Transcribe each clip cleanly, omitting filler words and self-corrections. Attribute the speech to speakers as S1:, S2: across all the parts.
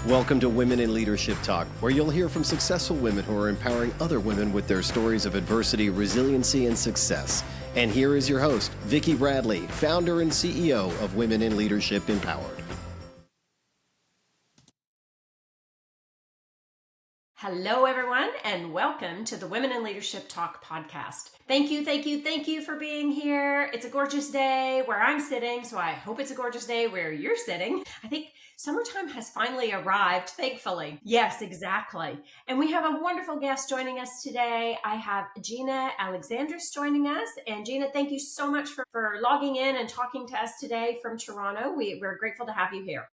S1: Welcome to Women in Leadership Talk, where you'll hear from successful women who are empowering other women with their stories of adversity, resiliency, and success. And here is your host, Vicki Bradley, founder and CEO of Women in Leadership Empowered.
S2: Hello, everyone, and welcome to the Women in Leadership Talk podcast. Thank you for being here. It's a gorgeous day where I'm sitting, so I hope it's a gorgeous day where you're sitting. I think summertime has finally arrived, thankfully. Yes, exactly. And we have a wonderful guest joining us today. I have Gina Alexandris joining us. And Gina, thank you so much for logging in and talking to us today from Toronto. We're grateful to have you here.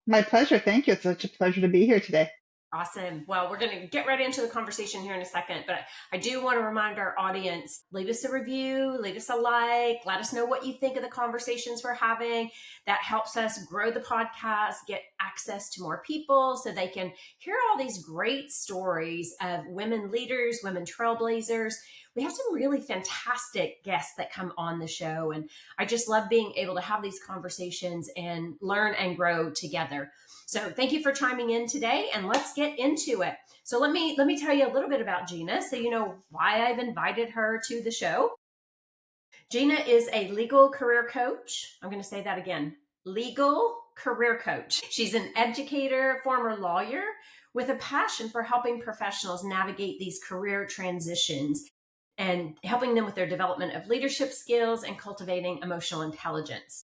S3: My pleasure. Thank you. It's such a pleasure to be here today.
S2: Awesome. Well, we're going to get right into the conversation here in a second, but I do want to remind our audience, leave us a review, leave us a like, let us know what you think of the conversations we're having. That helps us grow the podcast, get access to more people so they can hear all these great stories of women leaders, women trailblazers. We have some really fantastic guests that come on the show, and I just love being able to have these conversations and learn and grow together. So thank you for chiming in today, and let's get into it. So let me tell you a little bit about Gina so you know why I've invited her to the show. Gina is a legal career coach. I'm going to say that again. Legal career coach. She's an educator, former lawyer with a passion for helping professionals navigate these career transitions and helping them with their development of leadership skills and cultivating emotional intelligence.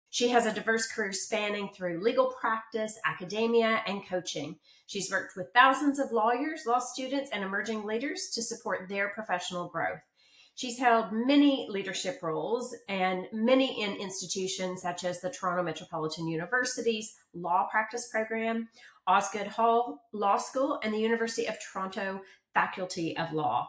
S2: She has a diverse career spanning through legal practice, academia, and coaching. She's worked with thousands of lawyers, law students, and emerging leaders to support their professional growth. She's held many leadership roles and many in institutions such as the Toronto Metropolitan University's Law Practice Program, Osgoode Hall Law School, and the University of Toronto Faculty of Law.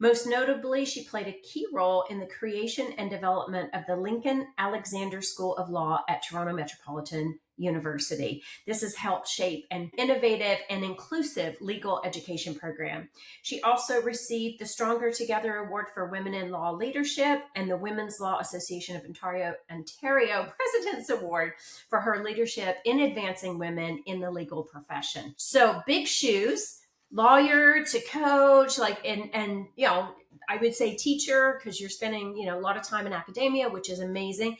S2: Most notably, she played a key role in the creation and development of the Gina Alexandris School of Law at Toronto Metropolitan University. This has helped shape an innovative and inclusive legal education program. She also received the Stronger Together Award for Women in Law Leadership and the Women's Law Association of Ontario President's Award for her leadership in advancing women in the legal profession. So big shoes. Lawyer to coach, and you know, I would say teacher because you're spending, a lot of time in academia, which is amazing.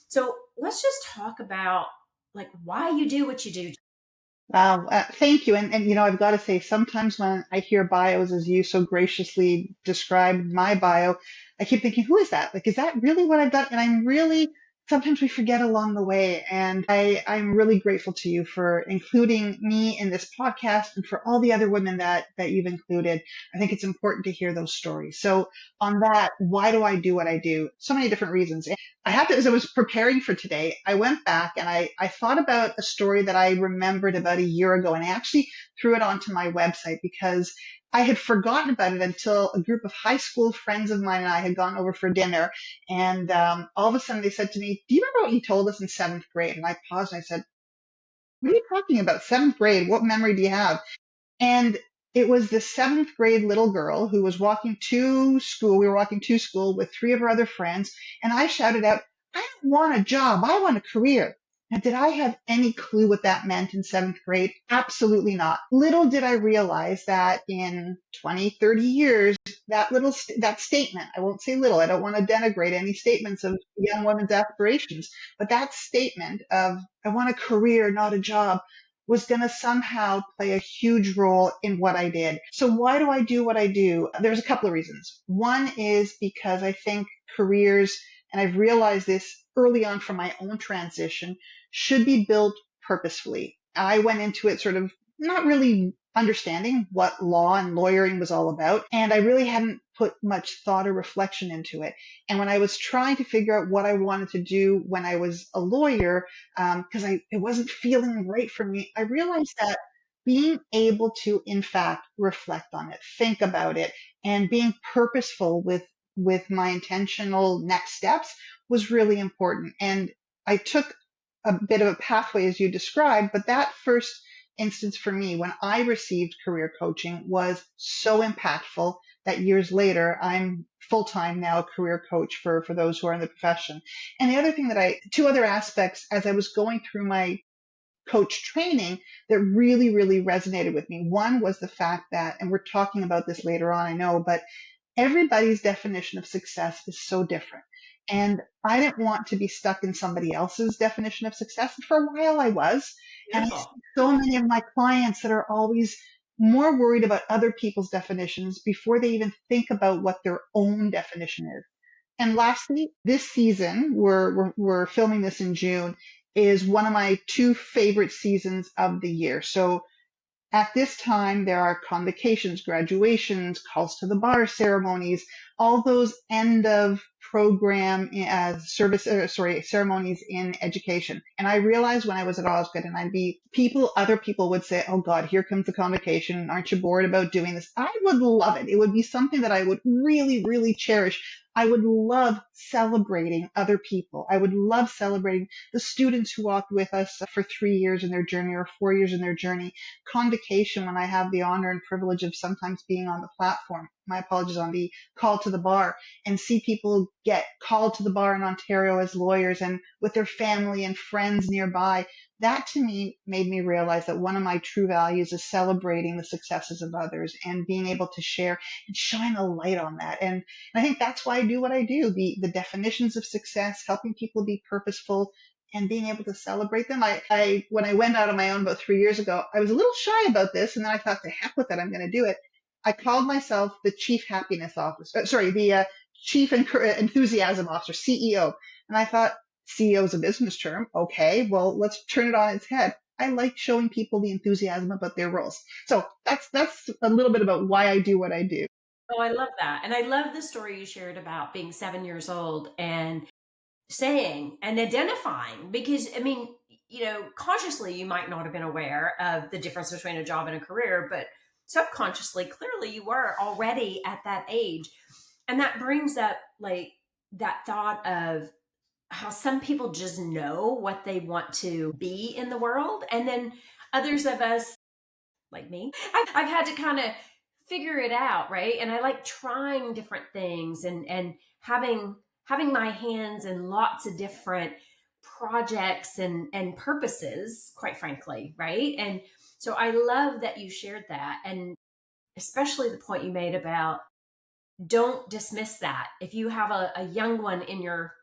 S2: So let's just talk about why you do what you do.
S3: Wow. Thank you. And I've got to say, sometimes when I hear bios, as you so graciously described my bio, I keep thinking, who is that? Is that really what I've done? And sometimes we forget along the way. And I'm really grateful to you for including me in this podcast and for all the other women that you've included. I think it's important to hear those stories. So on that, why do I do what I do? So many different reasons. I have to, as I was preparing for today, I went back and I thought about a story that I remembered about a year ago, and I actually threw it onto my website because I had forgotten about it until a group of high school friends of mine and I had gone over for dinner. And all of a sudden they said to me, do you remember what you told us in seventh grade? And I paused and I said, what are you talking about? Seventh grade? What memory do you have? And it was this seventh grade little girl who was walking to school. We were walking to school with three of her other friends. And I shouted out, I don't want a job. I want a career. Now, did I have any clue what that meant in seventh grade? Absolutely not. Little did I realize that in 20, 30 years, that statement, I won't say little, I don't want to denigrate any statements of young women's aspirations, but that statement of, I want a career, not a job, was going to somehow play a huge role in what I did. So why do I do what I do? There's a couple of reasons. One is because I think careers, and I've realized this early on from my own transition, should be built purposefully. I went into it sort of not really understanding what law and lawyering was all about, and I really hadn't put much thought or reflection into it. And when I was trying to figure out what I wanted to do when I was a lawyer, because it wasn't feeling right for me, I realized that being able to, in fact, reflect on it, think about it, and being purposeful with my intentional next steps was really important. And I took a bit of a pathway as you described, but that first instance for me when I received career coaching was so impactful that years later I'm full-time now a career coach for those who are in the profession. And the other thing two other aspects as I was going through my coach training that really, really resonated with me. One was the fact that, and we're talking about this later on, I know, but everybody's definition of success is so different. And I didn't want to be stuck in somebody else's definition of success. For a while I was. And I see
S2: Beautiful.
S3: so many of my clients that are always more worried about other people's definitions before they even think about what their own definition is. And lastly, this season, we're filming this in June, is one of my two favorite seasons of the year. So at this time, there are convocations, graduations, calls to the bar ceremonies, all those end of program ceremonies in education. And I realized when I was at Osgood and other people would say, oh God, here comes the convocation. Aren't you bored about doing this? I would love it. It would be something that I would really, really cherish. I would love celebrating other people. I would love celebrating the students who walked with us for 3 years in their journey or 4 years in their journey. Convocation, when I have the honor and privilege of sometimes being on the platform, my apologies, on the call to the bar, and see people get called to the bar in Ontario as lawyers and with their family and friends nearby. That to me made me realize that one of my true values is celebrating the successes of others and being able to share and shine a light on that. And I think that's why I do what I do. The definitions of success, helping people be purposeful and being able to celebrate them. When I went out on my own about 3 years ago, I was a little shy about this, and then I thought, to heck with it, I'm going to do it. I called myself the Chief Happiness Officer, the Chief Enthusiasm Officer, CEO. And I thought, CEO is a business term. Okay, well, let's turn it on its head. I like showing people the enthusiasm about their roles. So that's a little bit about why I do what I do.
S2: Oh, I love that. And I love the story you shared about being 7 years old and saying and identifying, because I mean, consciously you might not have been aware of the difference between a job and a career, but subconsciously, clearly you were already at that age. And that brings up like that thought of how some people just know what they want to be in the world. And then others of us, like me, I've had to kind of figure it out, right? And I like trying different things and having my hands in lots of different projects and purposes, quite frankly, right? And so I love that you shared that, and especially the point you made about don't dismiss that. If you have a young one in your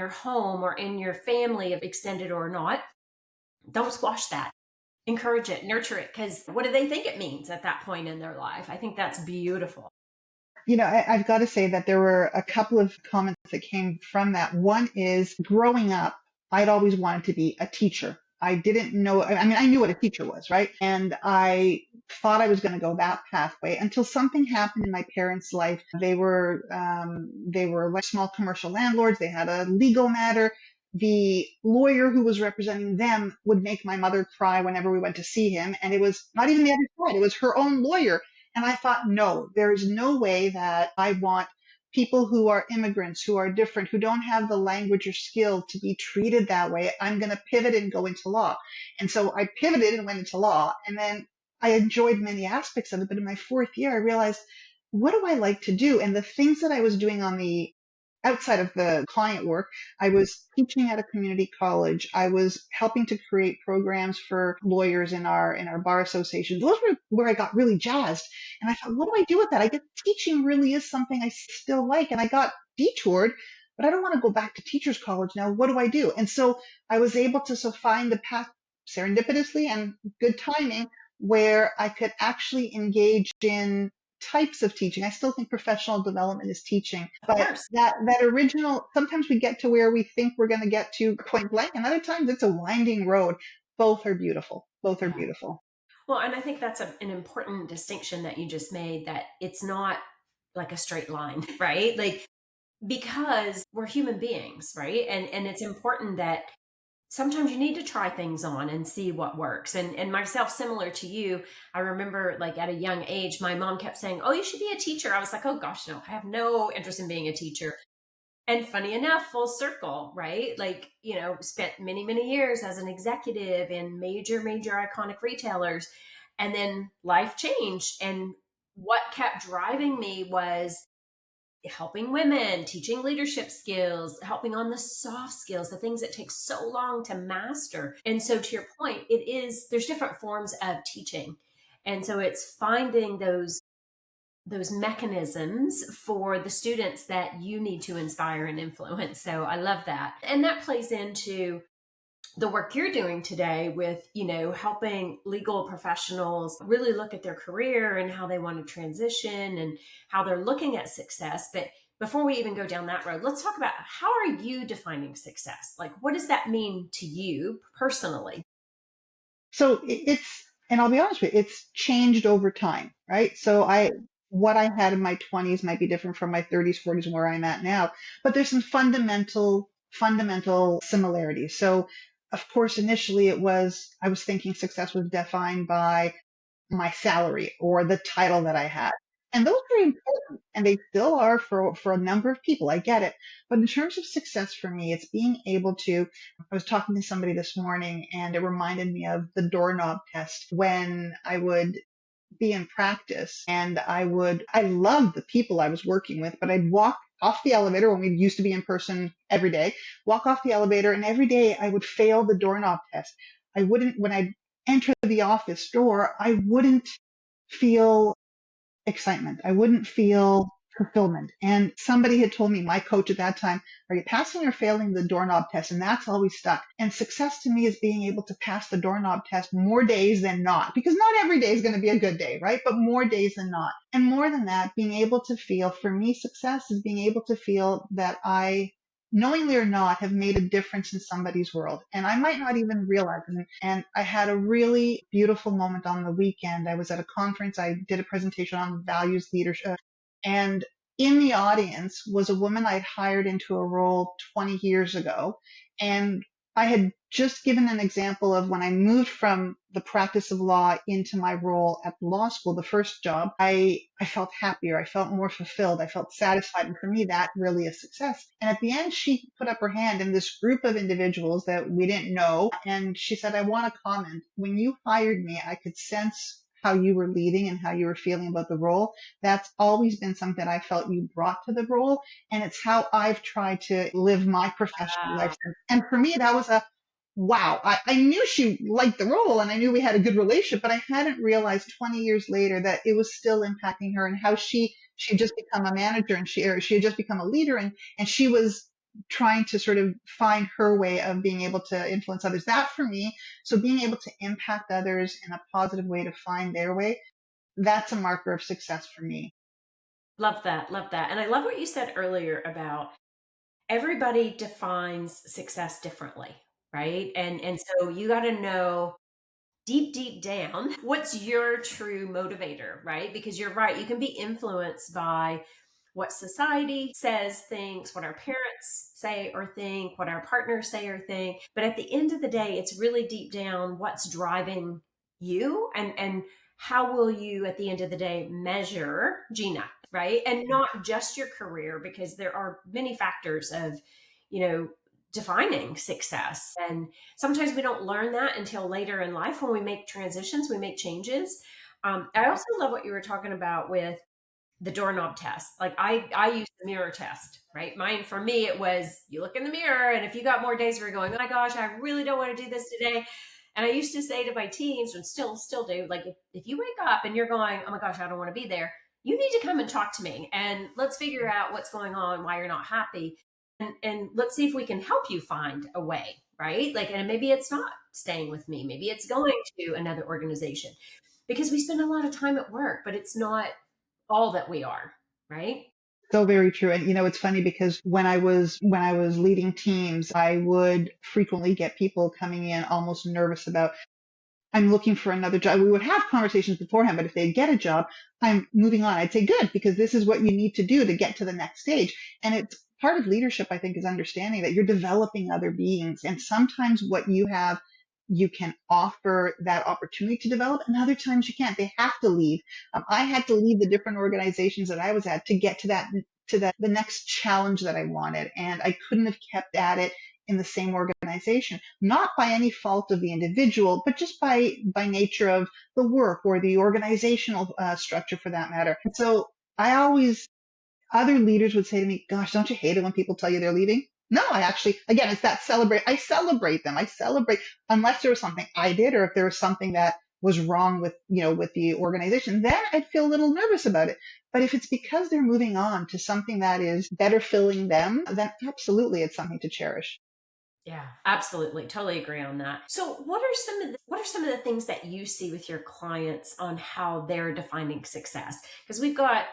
S2: home or in your family, of extended or not, don't squash that. Encourage it, nurture it, because what do they think it means at that point in their life? I think that's beautiful.
S3: I've got to say that there were a couple of comments that came from that. One is, growing up, I'd always wanted to be a teacher. I didn't know, I mean, I knew what a teacher was, right? And I thought I was going to go that pathway until something happened in my parents' life. They were like small commercial landlords. They had a legal matter. The lawyer who was representing them would make my mother cry whenever we went to see him. And it was not even the other side. It was her own lawyer. And I thought, no, there is no way that I want people who are immigrants, who are different, who don't have the language or skill to be treated that way. I'm going to pivot and go into law. And so I pivoted and went into law. And then I enjoyed many aspects of it. But in my fourth year, I realized, what do I like to do? And the things that I was doing on the outside of the client work, I was teaching at a community college. I was helping to create programs for lawyers in our bar association. Those were where I got really jazzed. And I thought, what do I do with that? I guess teaching really is something I still like. And I got detoured, but I don't want to go back to teachers college now. What do I do? And so I was able to find the path serendipitously and good timing where I could actually engage in types of teaching. I still think professional development is teaching,
S2: Of
S3: but
S2: course.
S3: that original, sometimes we get to where we think we're going to get to point blank, and other times it's a winding road. Both are beautiful. Both are
S2: Yeah.
S3: beautiful.
S2: Well, and I think that's an important distinction that you just made, that it's not like a straight line, right? Like, because we're human beings, right? And it's important that sometimes you need to try things on and see what works. And myself, similar to you, I remember like at a young age, my mom kept saying, oh, you should be a teacher. I was like, oh gosh, no, I have no interest in being a teacher. And funny enough, full circle, right? Like, spent many, many years as an executive in major, major iconic retailers. And then life changed. And what kept driving me was helping women, teaching leadership skills, helping on the soft skills, the things that take so long to master. And so to your point, there's different forms of teaching. And so it's finding those mechanisms for the students that you need to inspire and influence. So I love that. And that plays into the work you're doing today with, helping legal professionals really look at their career and how they want to transition and how they're looking at success. But before we even go down that road, let's talk about, how are you defining success? Like, what does that mean to you personally?
S3: So and I'll be honest with you, it's changed over time, right? So what I had in my 20s might be different from my 30s, 40s, and where I'm at now, but there's some fundamental similarities. So of course, initially I was thinking success was defined by my salary or the title that I had. And those are important, and they still are for a number of people. I get it. But in terms of success for me, it's being able to, I was talking to somebody this morning and it reminded me of the doorknob test when I would be in practice and I loved the people I was working with, but I'd walk off the elevator when we used to be in person every day, walk off the elevator, and every day I would fail the doorknob test. When I enter the office door, I wouldn't feel excitement. I wouldn't feel fulfillment. And somebody had told me, my coach at that time, are you passing or failing the doorknob test? And that's always stuck. And success to me is being able to pass the doorknob test more days than not, because not every day is going to be a good day, right? But more days than not. And more than that, being able to feel, for me, success is being able to feel that I, knowingly or not, have made a difference in somebody's world. And I might not even realize it. And I had a really beautiful moment on the weekend. I was at a conference. I did a presentation on values leadership. And in the audience was a woman I'd hired into a role 20 years ago. And I had just given an example of when I moved from the practice of law into my role at law school, the first job, I felt happier. I felt more fulfilled. I felt satisfied. And for me, that really is success. And at the end, she put up her hand in this group of individuals that we didn't know. And she said, I want to comment. When you hired me, I could sense how you were leading and how you were feeling about the role. That's always been something I felt you brought to the role. And it's how I've tried to live my professional life. And for me, that was a wow. I knew she liked the role and I knew we had a good relationship, but I hadn't realized 20 years later that it was still impacting her and how she had just become a manager and she had just become a leader and she was trying to sort of find her way of being able to influence others. That for me, so being able to impact others in a positive way to find their way, that's a marker of success for me.
S2: Love that. Love that. And I love what you said earlier about everybody defines success differently, right? And so you got to know deep down what's your true motivator, right? Because you're right, you can be influenced by what society says, thinks, what our parents say or think, what our partners say or think. But at the end of the day, it's really deep down what's driving you and how will you at the end of the day measure Gina, right? And not just your career, because there are many factors of, defining success. And sometimes we don't learn that until later in life when we make transitions, we make changes. I also love what you were talking about with the doorknob test. Like I use the mirror test, right? Mine, for me, it was you look in the mirror and if you got more days where you're going, oh my gosh, I really don't want to do this today. And I used to say to my teams, and still do, like if you wake up and you're going, oh my gosh, I don't want to be there, you need to come and talk to me and let's figure out what's going on, why you're not happy. And let's see if we can help you find a way, right? Like, and maybe it's not staying with me. Maybe it's going to another organization, because we spend a lot of time at work, but it's not all that we are, right?
S3: So very true. And it's funny because when I was leading teams, I would frequently get people coming in almost nervous about, I'm looking for another job. We would have conversations beforehand, but if they get a job, I'm moving on. I'd say, good, because this is what you need to do to get to the next stage. And it's part of leadership, I think, is understanding that you're developing other beings. And sometimes what you have, you can offer that opportunity to develop, and other times you can't. They have to leave. I had to leave the different organizations that I was at to get to the next challenge that I wanted. And I couldn't have kept at it in the same organization, not by any fault of the individual, but just by nature of the work or the organizational structure for that matter. And so I always Other leaders would say to me, gosh, don't you hate it when people tell you they're leaving? No, I actually, again, it's that celebrate. I celebrate them. I celebrate unless there was something I did or if there was something that was wrong with, with the organization, then I'd feel a little nervous about it. But if it's because they're moving on to something that is better filling them, then absolutely it's something to cherish.
S2: Yeah, absolutely. Totally agree on that. So what are some of the things that you see with your clients on how they're defining success? Because we've got,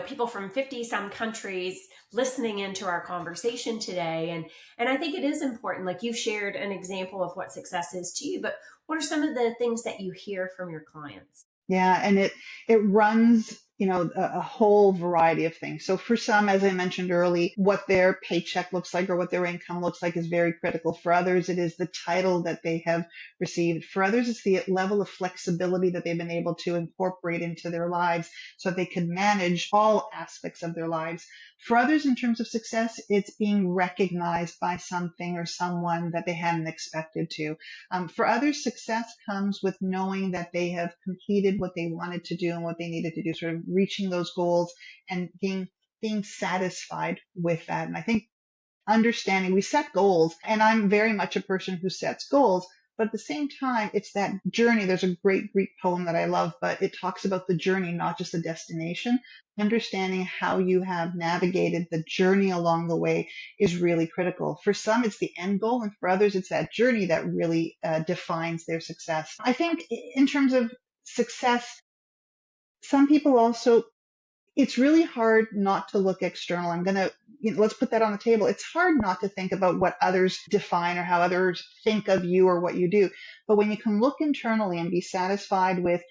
S2: people from 50 some countries listening into our conversation today. And I think it is important, like you've shared an example of what success is to you, but what are some of the things that you hear from your clients?
S3: Yeah, and it runs, a whole variety of things. So for some, as I mentioned early, what their paycheck looks like or what their income looks like is very critical. For others, it is the title that they have received. For others, it's the level of flexibility that they've been able to incorporate into their lives so that they could manage all aspects of their lives. For others, in terms of success, it's being recognized by something or someone that they hadn't expected to. For others, success comes with knowing that they have completed what they wanted to do and what they needed to do, sort of reaching those goals and being satisfied with that. And I think understanding we set goals, and I'm very much a person who sets goals, but at the same time, it's that journey. There's a great Greek poem that I love, but it talks about the journey, not just the destination. Understanding how you have navigated the journey along the way is really critical. For some, it's the end goal, and for others, it's that journey that really defines their success. I think in terms of success, some people also it's really hard not to look external. I'm going to, let's put that on the table. It's hard not to think about what others define or how others think of you or what you do. But when you can look internally and be satisfied with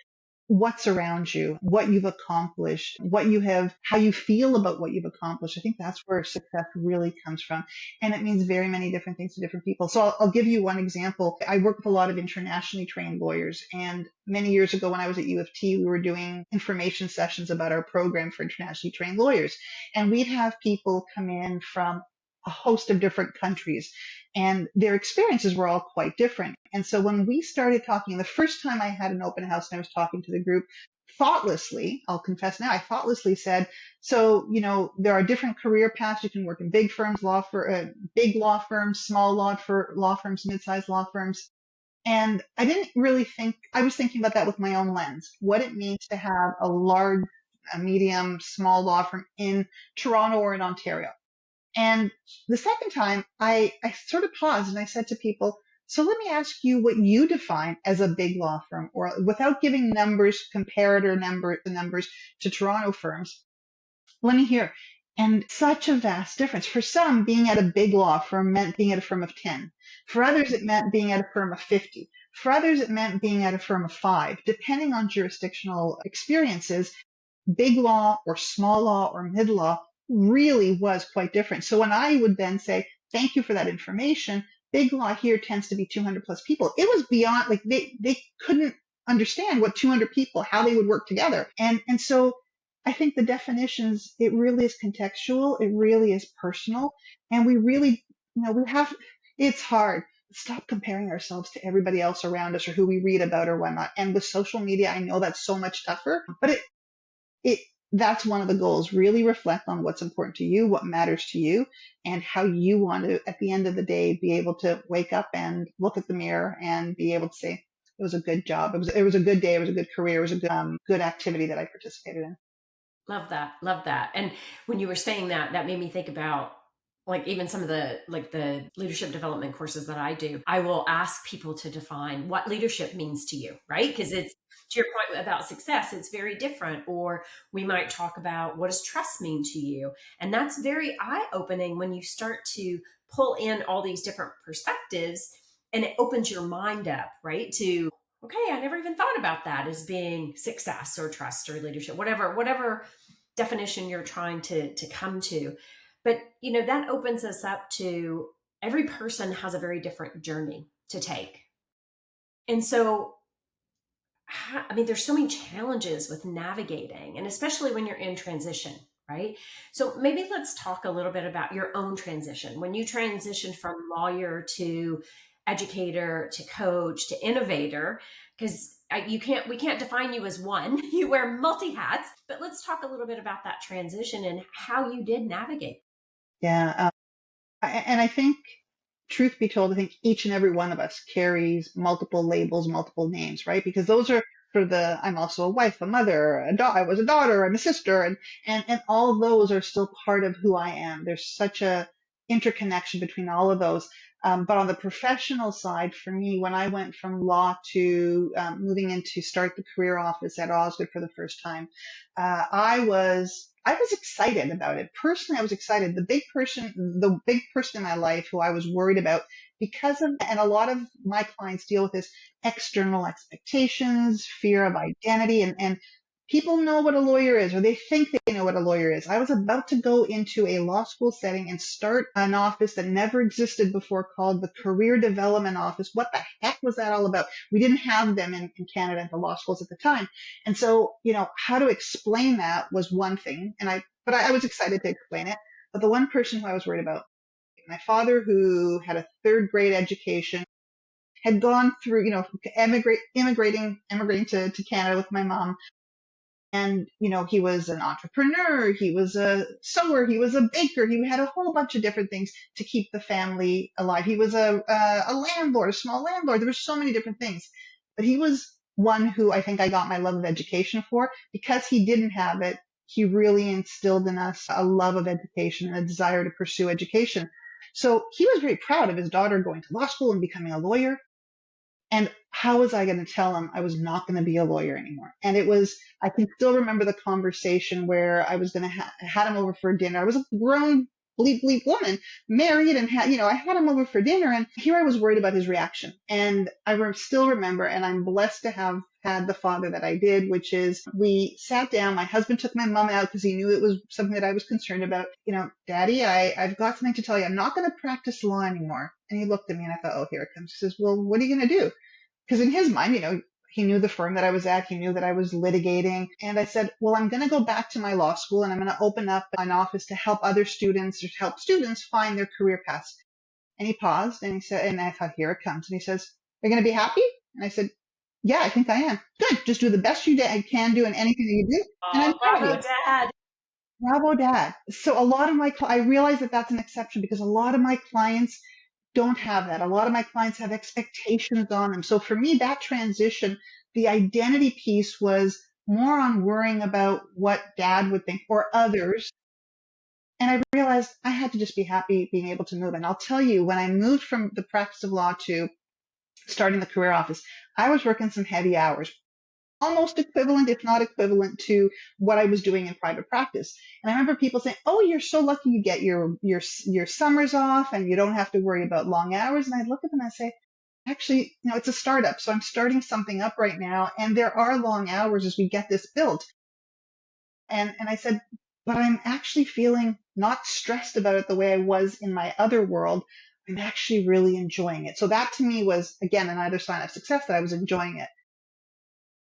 S3: what's around you, what you've accomplished, what you have, how you feel about what you've accomplished. I think that's where success really comes from. And it means very many different things to different people. So I'll give you one example. I work with a lot of internationally trained lawyers. And many years ago when I was at U of T, we were doing information sessions about our program for internationally trained lawyers. And we'd have people come in from a host of different countries and their experiences were all quite different. And so when we started talking, the first time I had an open house and I was talking to the group, thoughtlessly, I'll confess now, I thoughtlessly said, so, there are different career paths. You can work in big firms, big law firms, small law firms, mid-sized law firms. And I didn't really I was thinking about that with my own lens, what it means to have a medium, small law firm in Toronto or in Ontario. And the second time, I sort of paused and I said to people, so let me ask you what you define as a big law firm, or without giving numbers to Toronto firms. Let me hear. And such a vast difference. For some, being at a big law firm meant being at a firm of 10. For others, it meant being at a firm of 50. For others, it meant being at a firm of 5. Depending on jurisdictional experiences, big law or small law or mid law really was quite different. So when I would then say, thank you for that information, big law here tends to be 200 plus people. It was beyond, like they couldn't understand what 200 people, how they would work together. And so I think the definitions, it really is contextual. It really is personal. And we really, it's hard. Stop comparing ourselves to everybody else around us or who we read about or whatnot. And with social media, I know that's so much tougher, but that's one of the goals. Really reflect on what's important to you, what matters to you, and how you want to, at the end of the day, be able to wake up and look at the mirror and be able to say, it was a good job. It was a good day. It was a good career. It was a good activity that I participated in.
S2: Love that. Love that. And when you were saying that, that made me think about like even some of the leadership development courses that I do. I will ask people to define what leadership means to you, right? Because it's to your point about success, it's very different. Or we might talk about what does trust mean to you? And that's very eye-opening when you start to pull in all these different perspectives and it opens your mind up, right? To okay, I never even thought about that as being success or trust or leadership, whatever definition you're trying to come to. But, that opens us up to every person has a very different journey to take. And so, there's so many challenges with navigating, and especially when you're in transition, right? So maybe let's talk a little bit about your own transition. When you transitioned from lawyer to educator to coach to innovator, because we can't define you as one. You wear multi hats. But let's talk a little bit about that transition and how you did navigate.
S3: Yeah. And I think, truth be told, I think each and every one of us carries multiple labels, multiple names, right? Because those are for I'm also a wife, a mother, I was a daughter, I'm a sister, and all those are still part of who I am. There's such a interconnection between all of those. But on the professional side, for me, when I went from law to moving in to start the career office at Osgood for the first time, I was excited about it. Personally, I was excited. The big person in my life who I was worried about because of, and a lot of my clients deal with this, external expectations, fear of identity, and people know what a lawyer is, or they think they know what a lawyer is. I was about to go into a law school setting and start an office that never existed before called the Career Development Office. What the heck was that all about? We didn't have them in Canada at the law schools at the time. And so, how to explain that was one thing. But I was excited to explain it. But the one person who I was worried about, my father, who had a third grade education, had gone through, immigrating to Canada with my mom. And, he was an entrepreneur, he was a sewer, he was a baker, he had a whole bunch of different things to keep the family alive. He was a landlord, a small landlord. There were so many different things. But he was one who I think I got my love of education for. Because he didn't have it, he really instilled in us a love of education and a desire to pursue education. So he was very proud of his daughter going to law school and becoming a lawyer. And how was I going to tell him I was not going to be a lawyer anymore? And I can still remember the conversation where I was going to had him over for dinner. I was a grown, bleep woman, married, and I had him over for dinner. And here I was worried about his reaction. And I still remember, and I'm blessed to have had the father that I did, which is we sat down. My husband took my mom out because he knew it was something that I was concerned about. Daddy, I've got something to tell you. I'm not going to practice law anymore. And he looked at me and I thought, oh, here it comes. He says, well, what are you going to do? Because in his mind, he knew the firm that I was at. He knew that I was litigating. And I said, well, I'm going to go back to my law school and I'm going to open up an office to help other students or to help students find their career paths. And he paused and he said, and I thought, here it comes. And he says, are you going to be happy? And I said, yeah, I think I am. Good. Just do the best you can do in anything that you do. And I'm proud of
S2: Bravo,
S3: you.
S2: Dad.
S3: Bravo, Dad. So I realize that that's an exception because a lot of my clients don't have that. A lot of my clients have expectations on them. So for me, that transition, the identity piece was more on worrying about what Dad would think or others. And I realized I had to just be happy being able to move. And I'll tell you, when I moved from the practice of law to starting the career office, I was working some heavy hours, almost equivalent, if not equivalent, to what I was doing in private practice. And I remember people saying, oh, you're so lucky you get your summers off and you don't have to worry about long hours. And I'd look at them and I'd say, actually, it's a startup. So I'm starting something up right now. And there are long hours as we get this built. And I said, but I'm actually feeling not stressed about it the way I was in my other world. I'm actually really enjoying it. So that to me was, again, another sign of success that I was enjoying it.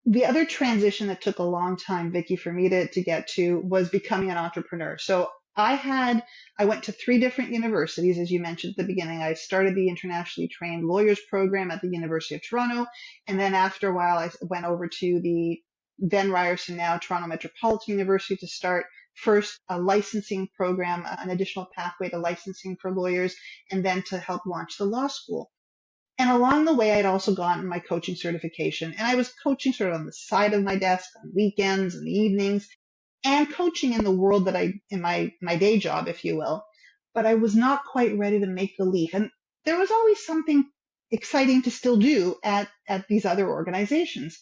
S3: The other transition that took a long time, Vicki, for me to get to was becoming an entrepreneur. So I went to 3 different universities, as you mentioned at the beginning. I started the internationally trained lawyers program at the University of Toronto. And then after a while, I went over to the then Ryerson, now Toronto Metropolitan University, to start first a licensing program, an additional pathway to licensing for lawyers, and then to help launch the law school. And along the way, I'd also gotten my coaching certification, and I was coaching sort of on the side of my desk on weekends and evenings, and coaching in the world that in my day job, if you will. But I was not quite ready to make the leap. And there was always something exciting to still do at these other organizations.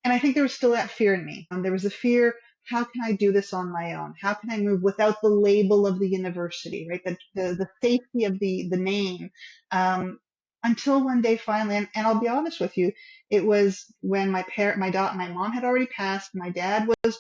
S3: And I think there was still that fear in me. There was a fear, how can I do this on my own? How can I move without the label of the university, right? The safety of the name. Until one day finally, and I'll be honest with you, it was when my mom had already passed. My dad was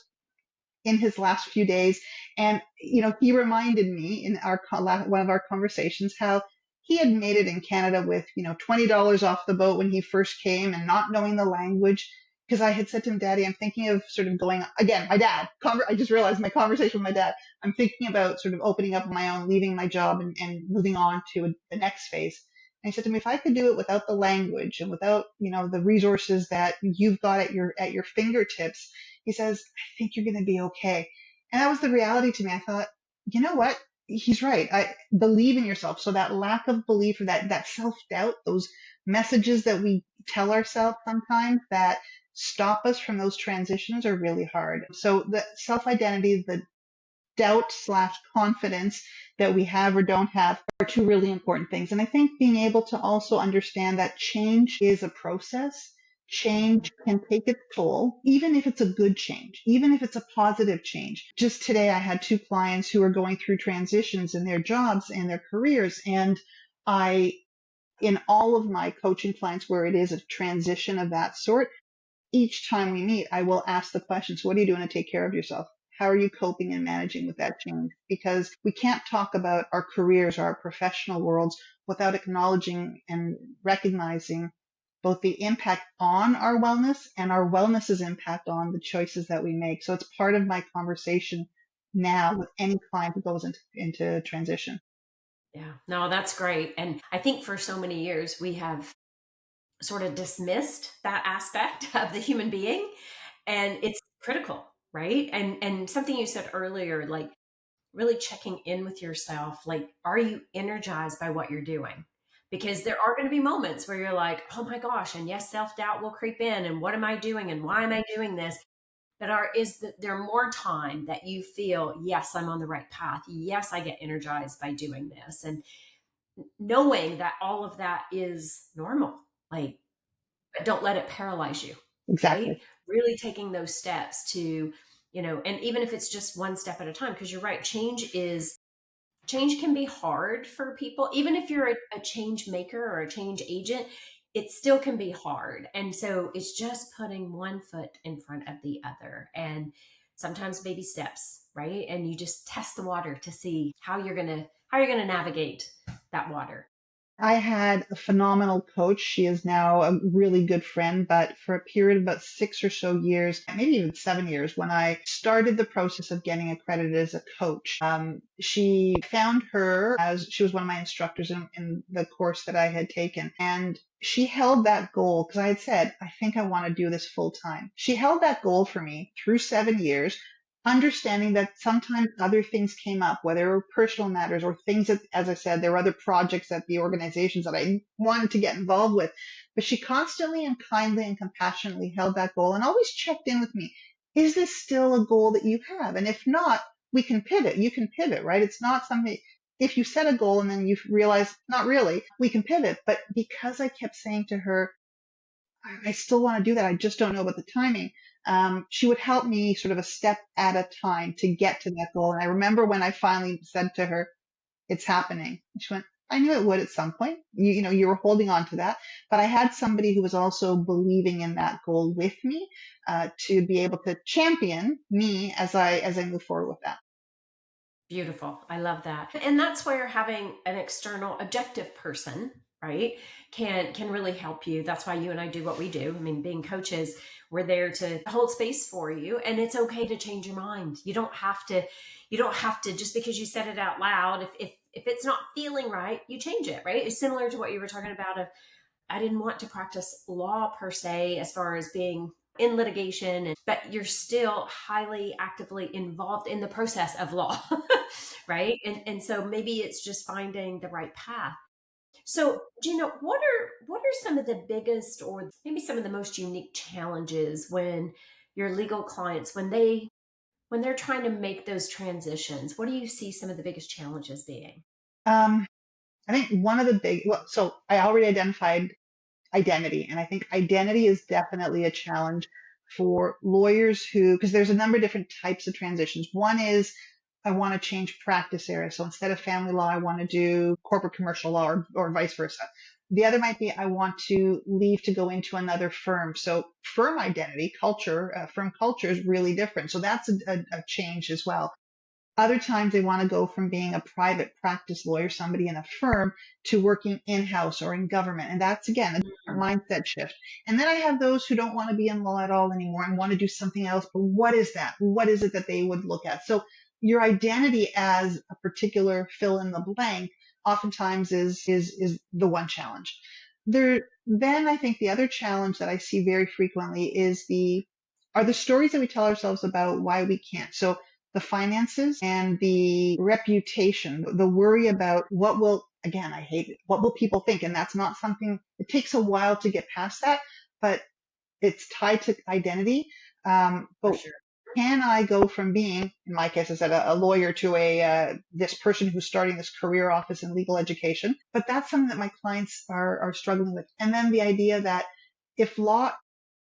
S3: in his last few days, and he reminded me in one of our conversations how he had made it in Canada with $20 off the boat when he first came and not knowing the language. Because I had said to him, Daddy, I'm thinking of sort of going again. My dad. I just realized my conversation with my dad. I'm thinking about sort of opening up my own, leaving my job and moving on to the next phase. And he said to me, if I could do it without the language and without, the resources that you've got at your fingertips, he says, I think you're going to be okay. And that was the reality to me. I thought, you know what? He's right. I believe in yourself. So that lack of belief, or that self-doubt, those messages that we tell ourselves sometimes that stop us from those transitions are really hard. So the self-identity, the doubt/confidence that we have or don't have are two really important things. And I think being able to also understand that change is a process. Change can take its toll, even if it's a good change, even if it's a positive change. Just today, I had two clients who are going through transitions in their jobs and their careers. And in all of my coaching clients where it is a transition of that sort, each time we meet, I will ask the question, so what are you doing to take care of yourself? How are you coping and managing with that change? Because we can't talk about our careers, our professional worlds, without acknowledging and recognizing both the impact on our wellness and our wellness's impact on the choices that we make. So it's part of my conversation now with any client who goes into transition.
S2: Yeah, no, that's great. And I think for so many years, we have sort of dismissed that aspect of the human being, and it's critical, right? And something you said earlier, like really checking in with yourself, like, are you energized by what you're doing? Because there are going to be moments where you're like, oh my gosh, and yes, self-doubt will creep in, and what am I doing, and why am I doing this? But there more time that you feel, yes, I'm on the right path, yes, I get energized by doing this, and knowing that all of that is normal, like, but don't let it paralyze you, right?
S3: Exactly.
S2: Really taking those steps to, and even if it's just one step at a time, because you're right, change can be hard for people. Even if you're a change maker or a change agent, it still can be hard. And so it's just putting one foot in front of the other, and sometimes baby steps, right? And you just test the water to see how you're going to navigate that water.
S3: I had a phenomenal coach. She is now a really good friend, but for a period of about 6 or so years, maybe even 7 years, when I started the process of getting accredited as a coach, she found her as she was one of my instructors in the course that I had taken. And she held that goal because I had said, I think I want to do this full time. She held that goal for me through 7 years, understanding that sometimes other things came up, whether it were personal matters or things that, as I said, there were other projects at the organizations that I wanted to get involved with. But she constantly and kindly and compassionately held that goal and always checked in with me. Is this still a goal that you have? And if not, we can pivot. You can pivot, right? It's not something, if you set a goal and then you realize, not really, we can pivot. But because I kept saying to her, I still want to do that. I just don't know about the timing. She would help me sort of a step at a time to get to that goal. And I remember when I finally said to her, it's happening. And she went, I knew it would at some point. You were holding on to that. But I had somebody who was also believing in that goal with me, to be able to champion me as I move forward with that.
S2: Beautiful. I love that. And that's where having an external objective person, right, can really help you. That's why you and I do what we do. I mean, being coaches, we're there to hold space for you, and it's okay to change your mind. You don't have to just because you said it out loud. If it's not feeling right, you change it, right? It's similar to what you were talking about of, I didn't want to practice law per se, as far as being in litigation, but you're still highly actively involved in the process of law, right? And so maybe it's just finding the right path. So, Gina, what are some of the biggest, or maybe some of the most unique challenges when your legal clients, when they're trying to make those transitions? What do you see some of the biggest challenges being?
S3: Um, I think one of the so I already identified identity. And I think identity is definitely a challenge for lawyers because there's a number of different types of transitions. One is I want to change practice area. So instead of family law, I want to do corporate commercial law or vice versa. The other might be I want to leave to go into another firm. So firm identity, firm culture is really different. So that's a change as well. Other times they want to go from being a private practice lawyer, somebody in a firm, to working in-house or in government. And that's, again, a different mindset shift. And then I have those who don't want to be in law at all anymore and want to do something else. But what is that? What is it that they would look at? So your identity as a particular fill in the blank oftentimes is the one challenge. Then I think the other challenge that I see very frequently is are the stories that we tell ourselves about why we can't. So the finances and the reputation, the worry about again, I hate it. What will people think? And that's not something, it takes a while to get past that, but it's tied to identity.
S2: For
S3: But
S2: sure.
S3: can I go from being, in my case, I said a lawyer to this person who's starting this career office in legal education? But that's something that my clients are struggling with. And then the idea that if law,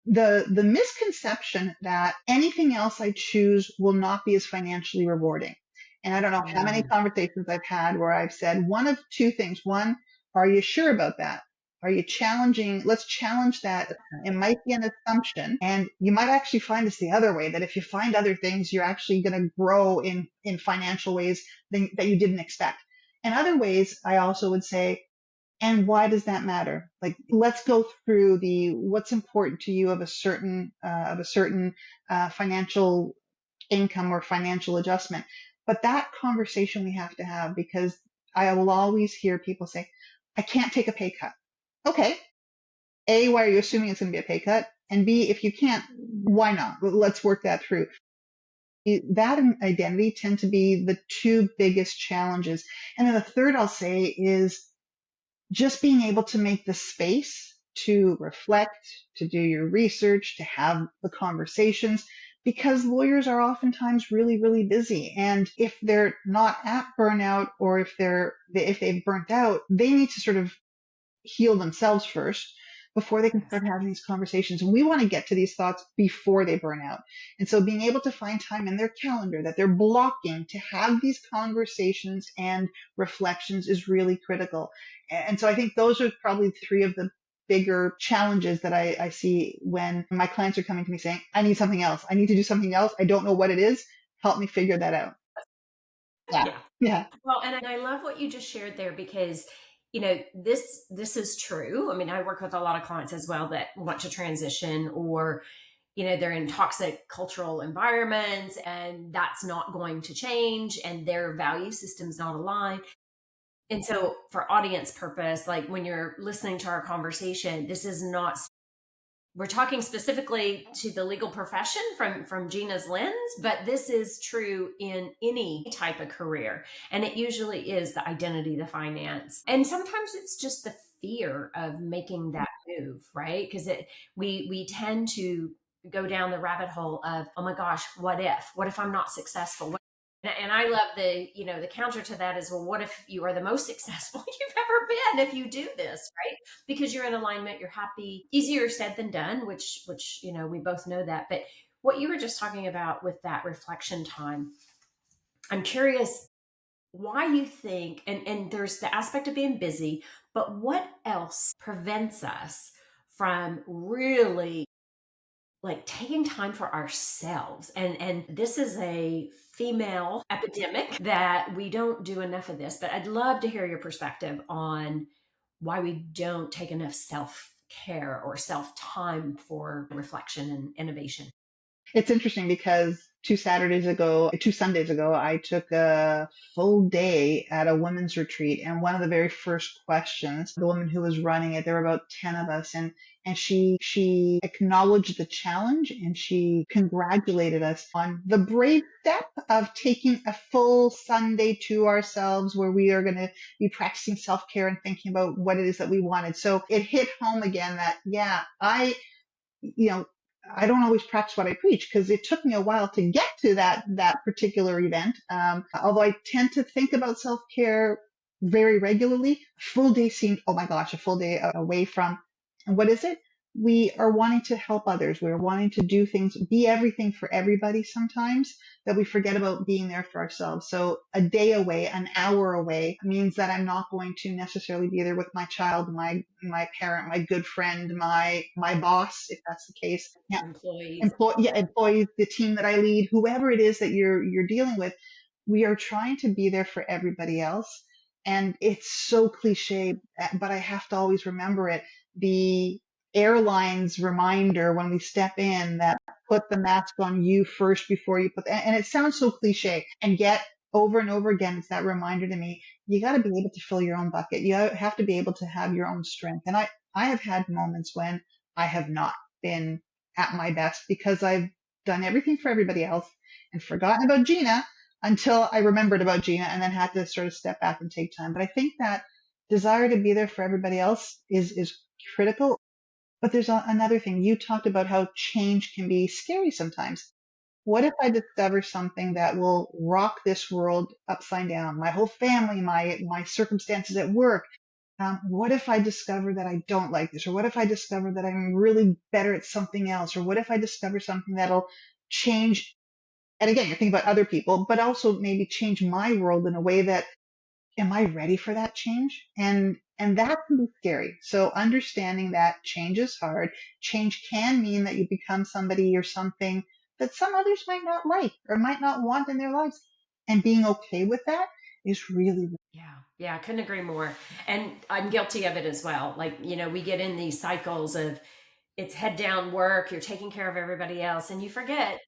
S3: the misconception that anything else I choose will not be as financially rewarding. And I don't know how many conversations I've had where I've said one of two things. One, are you sure about that? Are you challenging? Let's challenge that. It might be an assumption, and you might actually find it's the other way, that if you find other things, you're actually going to grow in financial ways that you didn't expect. And other ways, I also would say, and why does that matter? Like, let's go through what's important to you of a certain financial income or financial adjustment. But that conversation we have to have, because I will always hear people say, I can't take a pay cut. Okay. A, why are you assuming it's going to be a pay cut? And B, if you can't, why not? Let's work that through. That and identity tend to be the two biggest challenges. And then the third I'll say is just being able to make the space to reflect, to do your research, to have the conversations, because lawyers are oftentimes really, really busy. And if they're not at burnout, or if they've burnt out, they need to sort of heal themselves first before they can start having these conversations. And we want to get to these thoughts before they burn out. And so being able to find time in their calendar that they're blocking to have these conversations and reflections is really critical. And so I think those are probably three of the bigger challenges that I see when my clients are coming to me saying, I need something else. I need to do something else. I don't know what it is. Help me figure that out.
S2: Yeah.
S3: Yeah.
S2: Well, and I love what you just shared there, because this is true. I mean, I work with a lot of clients as well that want to transition, or they're in toxic cultural environments, and that's not going to change, and their value system's not aligned. And so for audience purpose, like when you're listening to our conversation, this is not, we're talking specifically to the legal profession from Gina's lens, but this is true in any type of career. And it usually is the identity, the finance. And sometimes it's just the fear of making that move, right? Because we tend to go down the rabbit hole of, oh my gosh, what if I'm not successful? And I love the counter to that is, well, what if you are the most successful you've ever been if you do this, right? Because you're in alignment, you're happy. Easier said than done, which we both know that. But what you were just talking about with that reflection time, I'm curious why you think, and there's the aspect of being busy, but what else prevents us from really like taking time for ourselves? And this is a female epidemic that we don't do enough of this, but I'd love to hear your perspective on why we don't take enough self-care or self-time for reflection and innovation.
S3: It's interesting because 2 Sundays ago, I took a full day at a women's retreat. And one of the very first questions, the woman who was running it, there were about 10 of us, and she acknowledged the challenge, and she congratulated us on the brave step of taking a full Sunday to ourselves, where we are going to be practicing self-care and thinking about what it is that we wanted. So it hit home again that, yeah, I don't always practice what I preach, because it took me a while to get to that particular event. Although I tend to think about self-care very regularly, a full day seemed, oh my gosh, a full day away from. And what is it? We are wanting to help others. We're wanting to do things, be everything for everybody sometimes, that we forget about being there for ourselves. So a day away, an hour away, means that I'm not going to necessarily be there with my child, my parent, my good friend, my boss, if that's the case. Yeah.
S2: Employees.
S3: Employees, the team that I lead, whoever it is that you're dealing with. We are trying to be there for everybody else. And it's so cliche, but I have to always remember it. The airline's reminder when we step in, that put the mask on you first before you and it sounds so cliche, and yet over and over again, it's that reminder to me, you got to be able to fill your own bucket. You have to be able to have your own strength. And I have had moments when I have not been at my best because I've done everything for everybody else and forgotten about Gina until I remembered about Gina and then had to sort of step back and take time. But I think that desire to be there for everybody else is critical. But there's another thing. You talked about how change can be scary sometimes. What if I discover something that will rock this world upside down? My whole family, my circumstances at work. What if I discover that I don't like this? Or what if I discover that I'm really better at something else? Or what if I discover something that'll change? And again, you're thinking about other people, but also maybe change my world in a way that, am I ready for that change? And that can be scary. So understanding that change is hard. Change can mean that you become somebody or something that some others might not like or might not want in their lives. And being okay with that is really,
S2: Yeah, I couldn't agree more. And I'm guilty of it as well. Like, we get in these cycles of it's head down work, you're taking care of everybody else, and you forget,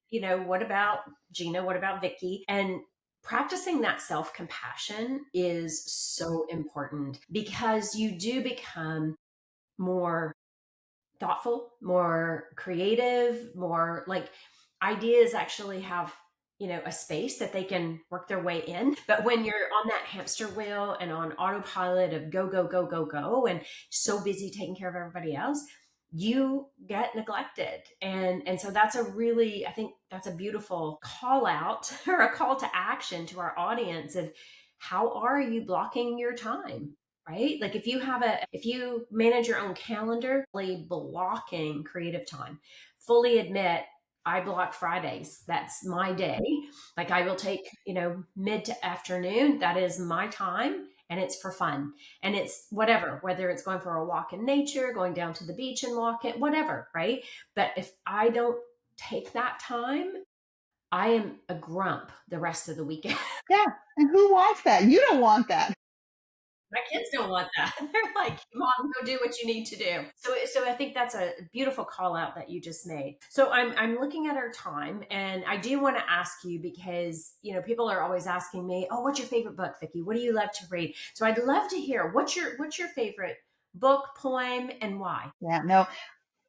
S2: what about Gina? What about Vicki? And practicing that self compassion is so important because you do become more thoughtful, more creative, more like ideas actually have, a space that they can work their way in. But when you're on that hamster wheel and on autopilot of go, go, go, go, go, and so busy taking care of everybody else, you get neglected. And so that's I think that's a beautiful call out or a call to action to our audience of how are you blocking your time? Right? Like if you manage your own calendar, really blocking creative time, fully admit I block Fridays. That's my day. Like I will take, mid to afternoon. That is my time and it's for fun. And it's whatever, whether it's going for a walk in nature, going down to the beach and walk it, whatever. Right. But if I don't take that time, I am a grump the rest of the weekend.
S3: yeah. And who wants that? You don't want that.
S2: My kids don't want that. They're like, Mom, go do what you need to do. So I think that's a beautiful call out that you just made. So I'm looking at our time and I do want to ask you because, people are always asking me, oh, what's your favorite book, Vicki? What do you love to read? So I'd love to hear what's your favorite book, poem, and why?
S3: Yeah, no,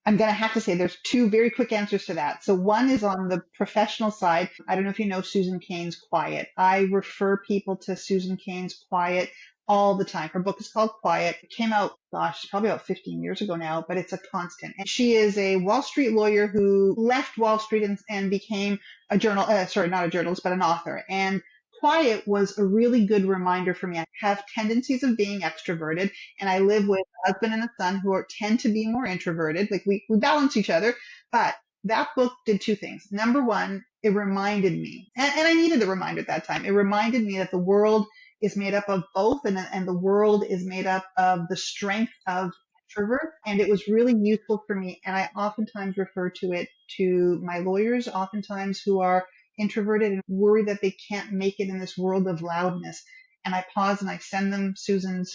S3: I'm going to have to say there's two very quick answers to that. So one is on the professional side. I don't know if you know Susan Cain's Quiet. I refer people to Susan Cain's Quiet all the time. Her book is called Quiet. It came out, gosh, probably about 15 years ago now, but it's a constant. And she is a Wall Street lawyer who left Wall Street and became a not a journalist, but an author. And Quiet was a really good reminder for me. I have tendencies of being extroverted, and I live with a husband and a son who tend to be more introverted. Like we balance each other. But that book did two things. Number one, it reminded me, and I needed a reminder at that time. It reminded me that the world is made up of both, and the world is made up of the strength of introverts. And it was really useful for me. And I oftentimes refer to it to my lawyers, oftentimes who are introverted and worry that they can't make it in this world of loudness. And I pause and I send them Susan's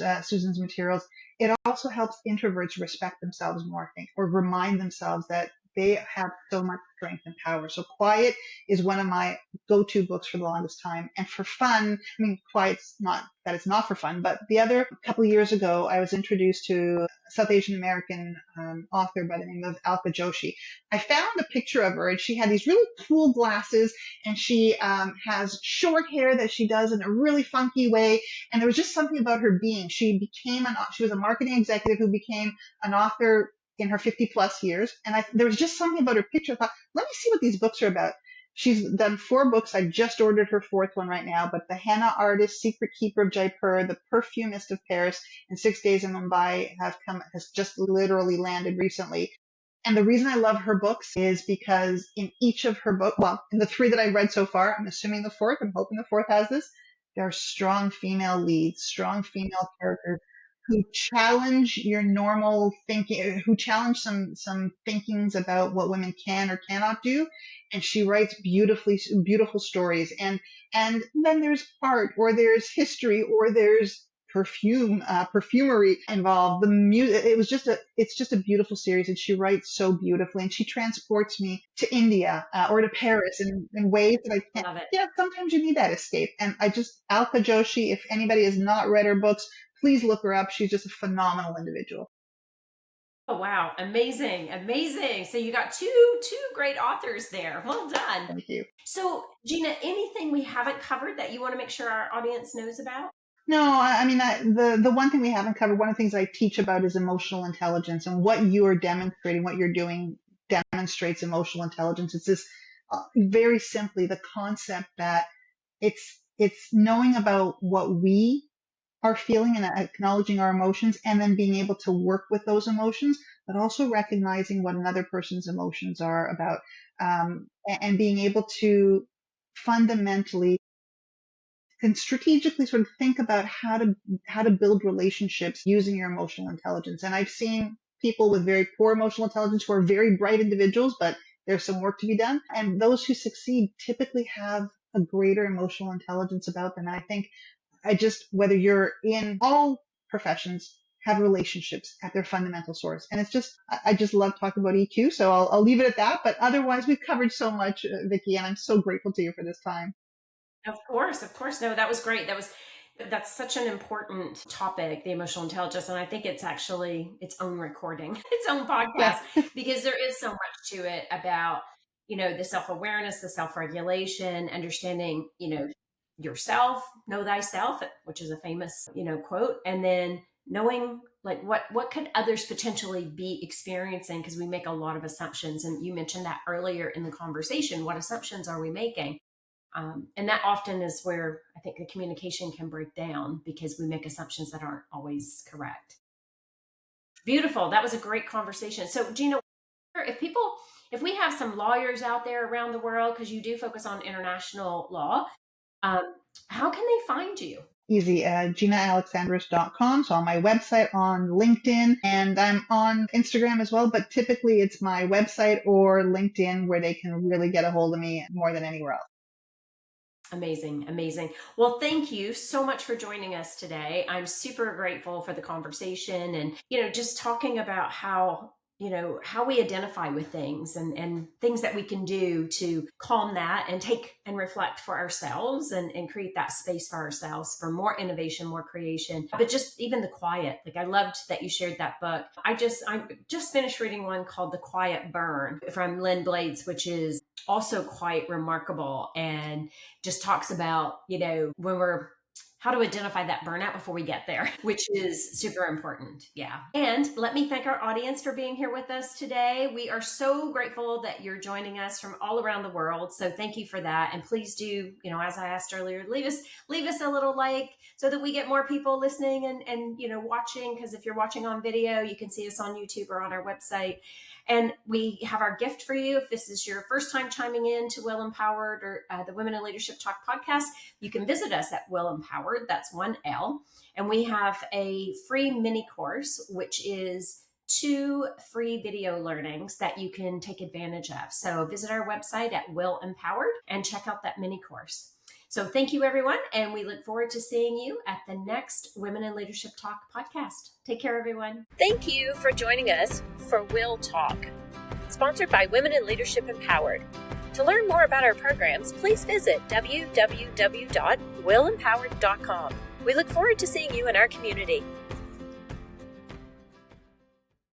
S3: materials. It also helps introverts respect themselves more, I think, or remind themselves that they have so much strength and power. So Quiet is one of my go-to books for the longest time. And for fun, I mean, Quiet's not that it's not for fun, but a couple of years ago, I was introduced to a South Asian American author by the name of Alka Joshi. I found a picture of her and she had these really cool glasses and she has short hair that she does in a really funky way. And there was just something about her being. She was a marketing executive who became an author in her 50 plus years. And there was just something about her picture. I thought, let me see what these books are about. She's done 4 books. I just ordered her 4th one right now, but The Henna Artist, Secret Keeper of Jaipur, The Perfumist of Paris, and 6 Days in Mumbai has just literally landed recently. And the reason I love her books is because in each of her books, well, in the 3 that I've read so far, I'm assuming the 4th, I'm hoping the 4th has this, there are strong female leads, strong female characters who challenge your normal thinking, who challenge some thinkings about what women can or cannot do. And she writes beautiful stories. And then there's art, or there's history, or there's perfumery involved. The music, it's just a beautiful series, and she writes so beautifully, and she transports me to India or to Paris in ways that I can't.
S2: Love it.
S3: Yeah, sometimes you need that escape. And Alka Joshi, if anybody has not read her books, please look her up. She's just a phenomenal individual.
S2: Oh, wow. Amazing. Amazing. So you got two great authors there. Well done.
S3: Thank you.
S2: So Gina, anything we haven't covered that you want to make sure our audience knows about?
S3: No, I mean, the one thing we haven't covered, one of the things I teach about is emotional intelligence, and what you are demonstrating, what you're doing demonstrates emotional intelligence. It's this very simply the concept that it's knowing about what we are feeling and acknowledging our emotions, and then being able to work with those emotions, but also recognizing what another person's emotions are about, and being able to fundamentally and strategically sort of think about how to build relationships using your emotional intelligence. And I've seen people with very poor emotional intelligence who are very bright individuals, but there's some work to be done. And those who succeed typically have a greater emotional intelligence about them. And I think whether you're in all professions, have relationships at their fundamental source. And I just love talking about EQ. So I'll leave it at that. But otherwise, we've covered so much, Vicki, and I'm so grateful to you for this time.
S2: Of course. No, that was great. That's such an important topic, the emotional intelligence. And I think it's actually its own recording, its own podcast, because there is so much to it about, the self-awareness, the self-regulation, understanding, yourself, know thyself, which is a famous, quote. And then knowing like what could others potentially be experiencing, because we make a lot of assumptions. And you mentioned that earlier in the conversation. What assumptions are we making? And that often is where I think the communication can break down, because we make assumptions that aren't always correct. Beautiful. That was a great conversation. So Gina, if we have some lawyers out there around the world, because you do focus on international law, how can they find you?
S3: Easy, GinaAlexandris.com. So on my website, on LinkedIn, and I'm on Instagram as well, but typically it's my website or LinkedIn where they can really get a hold of me more than anywhere else.
S2: Amazing. Well, thank you so much for joining us today. I'm super grateful for the conversation and, just talking about how we identify with things and things that we can do to calm that and take and reflect for ourselves and create that space for ourselves for more innovation, more creation, but just even the quiet. Like I loved that you shared that book. I just finished reading one called The Quiet Burn from Lynn Blades, which is also quite remarkable and just talks about, how to identify that burnout before we get there, which is super important. Yeah. And let me thank our audience for being here with us today. We are so grateful that you're joining us from all around the world. So thank you for that. And please do, as I asked earlier, leave us a little like so that we get more people listening and watching, because if you're watching on video, you can see us on YouTube or on our website. And we have our gift for you. If this is your first time chiming in to WIL Empowered or the Women in Leadership Talk podcast, you can visit us at WIL Empowered. That's 1L. And we have a free mini course, which is 2 free video learnings that you can take advantage of. So visit our website at WIL Empowered and check out that mini course. So thank you, everyone. And we look forward to seeing you at the next Women in Leadership Talk podcast. Take care, everyone. Thank you for joining us for WIL Talk, sponsored by Women in Leadership Empowered. To learn more about our programs, please visit www.wilempowered.com. We look forward to seeing you in our community.